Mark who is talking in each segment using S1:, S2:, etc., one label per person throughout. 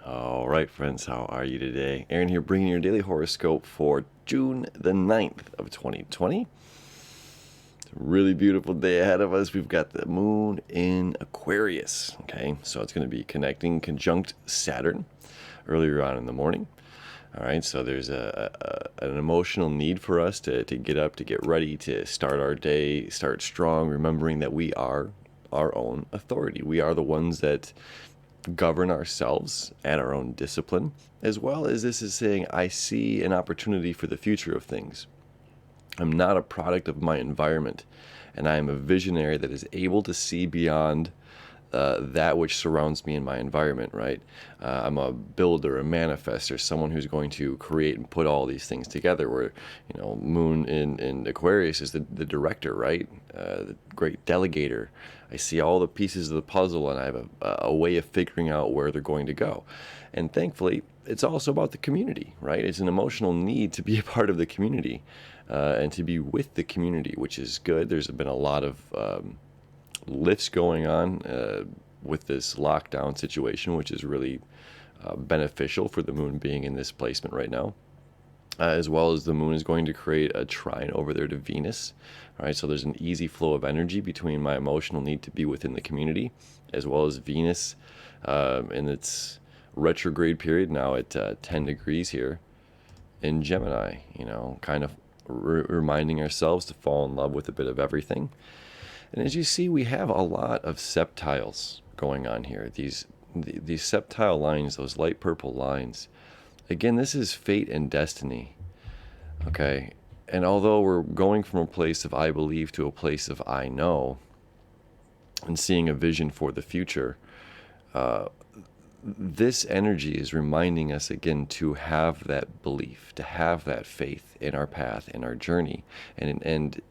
S1: All right, friends, how are you today? Aaron here, bringing your daily horoscope for June the 9th of 2020. It's a really beautiful day ahead of us. We've got the moon in Aquarius, okay? So it's going to be connecting conjunct Saturn earlier on in the morning. All right, so there's an emotional need for us to get up, to get ready, to start our day, start strong, remembering that we are our own authority. We are the ones that govern ourselves and our own discipline, as well as this is saying, I see an opportunity for the future of things. I'm not a product of my environment, and I am a visionary that is able to see beyond that which surrounds me in my environment, right? I'm a builder, a manifester, someone who's going to create and put all these things together, where, Moon in Aquarius is the director, right? The great delegator. I see all the pieces of the puzzle, and I have a way of figuring out where they're going to go. And thankfully, it's also about the community, right? It's an emotional need to be a part of the community and to be with the community, which is good. There's been a lot of lifts going on with this lockdown situation, which is really beneficial for the moon being in this placement right now. As well as the moon is going to create a trine over there to Venus. All right, so there's an easy flow of energy between my emotional need to be within the community, as well as Venus in its retrograde period now at 10 degrees here in Gemini, kind of reminding ourselves to fall in love with a bit of everything. And as you see, we have a lot of septiles going on here. These septile lines, those light purple lines, again, this is fate and destiny, okay? And although we're going from a place of I believe to a place of I know, and seeing a vision for the future, this energy is reminding us again to have that belief, to have that faith in our path, in our journey. And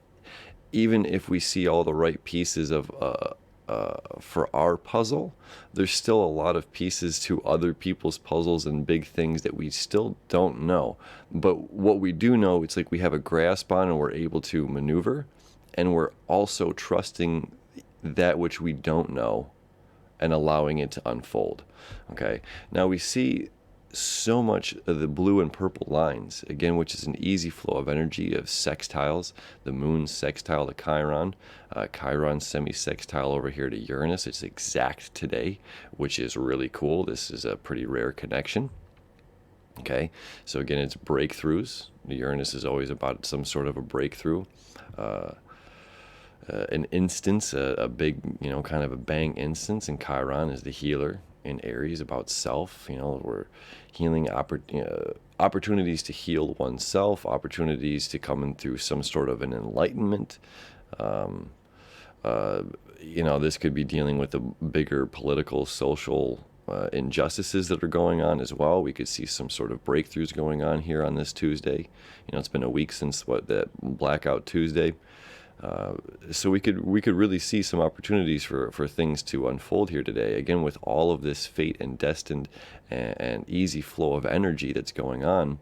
S1: even if we see all the right pieces of for our puzzle, there's still a lot of pieces to other people's puzzles and big things that we still don't know. But what we do know, it's like we have a grasp on and we're able to maneuver, and we're also trusting that which we don't know and allowing it to unfold. Okay, now we see so much of the blue and purple lines, again, which is an easy flow of energy of sextiles. The moon sextile to Chiron, Chiron semi-sextile over here to Uranus. It's exact today, which is really cool. This is a pretty rare connection. Okay, so again, it's breakthroughs. Uranus is always about some sort of a breakthrough. An instance, a big, kind of a bang instance, and Chiron is the healer in Aries, about self. We're healing opportunities to heal oneself, opportunities to come in through some sort of an enlightenment. This could be dealing with the bigger political, social injustices that are going on as well. We could see some sort of breakthroughs going on here on this Tuesday. It's been a week since that Blackout Tuesday. So we could really see some opportunities for things to unfold here today. Again, with all of this fate and destined and easy flow of energy that's going on,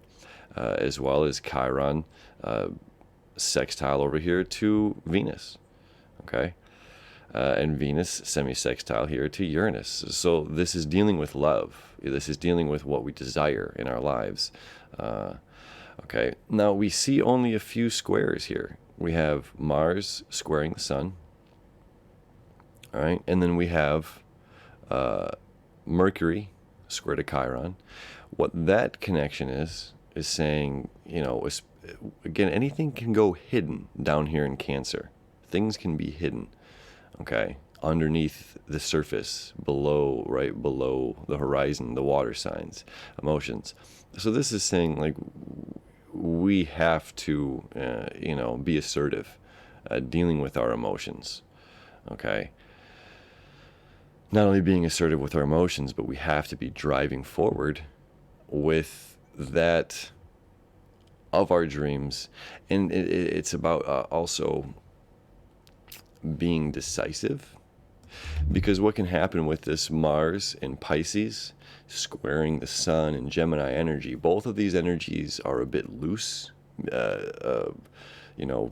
S1: as well as Chiron sextile over here to Venus, okay, and Venus semi-sextile here to Uranus. So this is dealing with love. This is dealing with what we desire in our lives. Okay, now we see only a few squares here. We have Mars squaring the Sun, all right, and then we have Mercury square to Chiron. What that connection is saying, again, anything can go hidden down here in Cancer. Things can be hidden, okay, underneath the surface, below, right below the horizon, the water signs, emotions. So this is saying, like, we have to, be assertive, dealing with our emotions, okay? Not only being assertive with our emotions, but we have to be driving forward with that of our dreams. And it's about also being decisive. Because what can happen with this Mars in Pisces squaring the Sun in Gemini energy, both of these energies are a bit loose.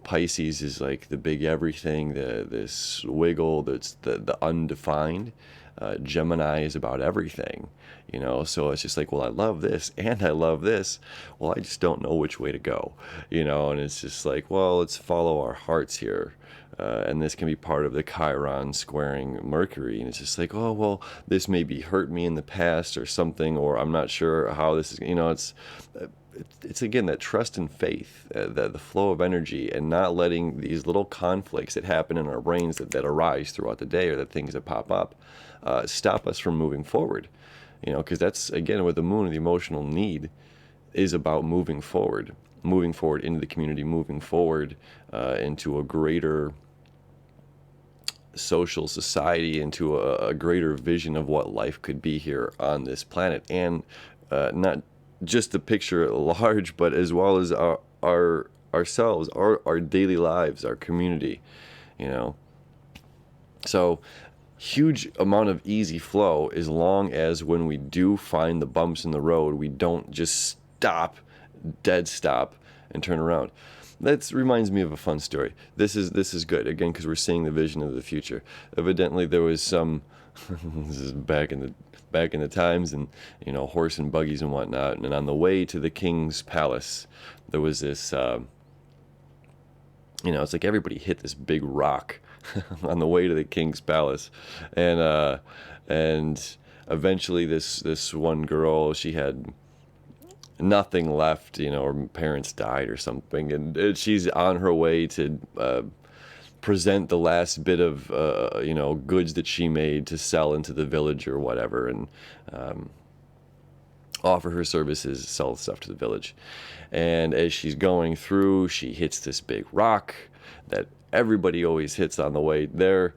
S1: Pisces is like the big everything, this wiggle, that's the undefined. Gemini is about everything, so it's just like, well, I love this and I love this. Well, I just don't know which way to go, and it's just like, well, let's follow our hearts here. And this can be part of the Chiron squaring Mercury. And it's just like, oh, well, this maybe hurt me in the past or something, or I'm not sure how this is, it's again, that trust and faith, the flow of energy, and not letting these little conflicts that happen in our brains that arise throughout the day, or the things that pop up, stop us from moving forward. Because that's, again, with the moon, the emotional need is about moving forward into the community, moving forward into a greater social society, into a greater vision of what life could be here on this planet, and not just the picture at large, but as well as ourselves, our daily lives, our community, So huge amount of easy flow, as long as when we do find the bumps in the road, we don't just dead stop and turn around. That reminds me of a fun story. This is good, again, because we're seeing the vision of the future. Evidently there was some this is back in the times, and horse and buggies and whatnot, and on the way to the king's palace there was this it's like everybody hit this big rock on the way to the king's palace, and eventually this one girl, she had nothing left, her parents died or something, and she's on her way to present the last bit of goods that she made to sell into the village or whatever, and offer her services, sell stuff to the village. And as she's going through, she hits this big rock that everybody always hits on the way there,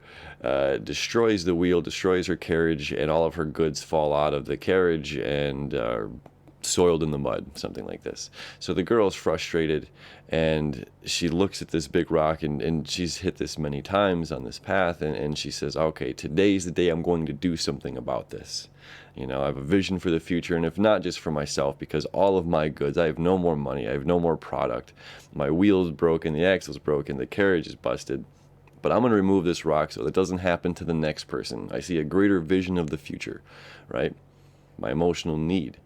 S1: destroys the wheel, destroys her carriage, and all of her goods fall out of the carriage and soiled in the mud, something like this. So the girl's frustrated, and she looks at this big rock, and she's hit this many times on this path, and she says, okay, today's the day I'm going to do something about this. I have a vision for the future, and if not just for myself, because all of my goods, I have no more money, I have no more product, my wheel's broken, the axle's broken, the carriage is busted, but I'm going to remove this rock so that doesn't happen to the next person. I see a greater vision of the future, right? My emotional need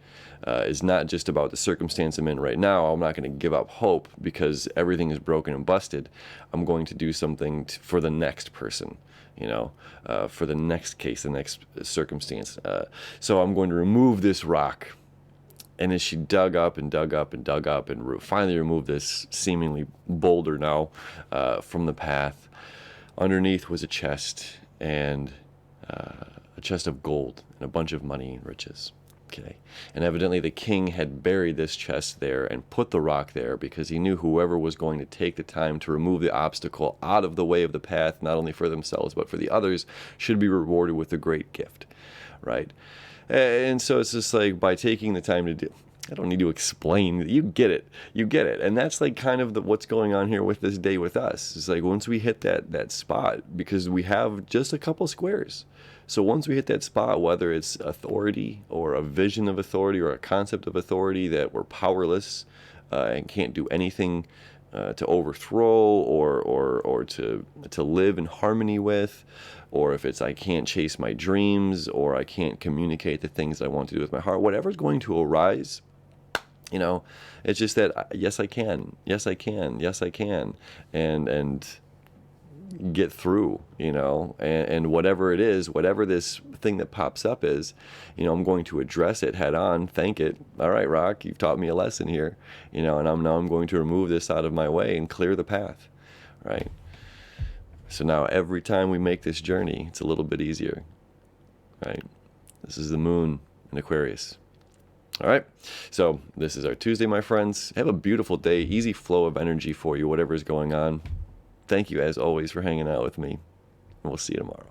S1: is not just about the circumstance I'm in right now. I'm not going to give up hope because everything is broken and busted. I'm going to do something for the next person, for the next case, the next circumstance. So I'm going to remove this rock. And as she dug up and dug up and dug up and finally removed this seemingly boulder now from the path, underneath was a chest, and a chest of gold and a bunch of money and riches. Okay. And evidently the king had buried this chest there and put the rock there because he knew whoever was going to take the time to remove the obstacle out of the way of the path, not only for themselves but for the others, should be rewarded with a great gift, right? And so it's just like, by taking the time to do, I don't need to explain, you get it, and that's like kind of what's going on here with this day with us. It's like, once we hit that spot, because we have just a couple squares. So once we hit that spot, whether it's authority or a vision of authority or a concept of authority that we're powerless and can't do anything to overthrow or to live in harmony with, or if it's I can't chase my dreams, or I can't communicate the things I want to do with my heart, whatever's going to arise, it's just that yes I can, and get through, and whatever it is, whatever this thing that pops up is, I'm going to address it head on, thank it. All right, rock, you've taught me a lesson here, and I'm going to remove this out of my way and clear the path, right? So now every time we make this journey, it's a little bit easier, right? This is the moon in Aquarius. All right, so this is our Tuesday, my friends. Have a beautiful day, easy flow of energy for you, whatever is going on. Thank you, as always, for hanging out with me, and we'll see you tomorrow.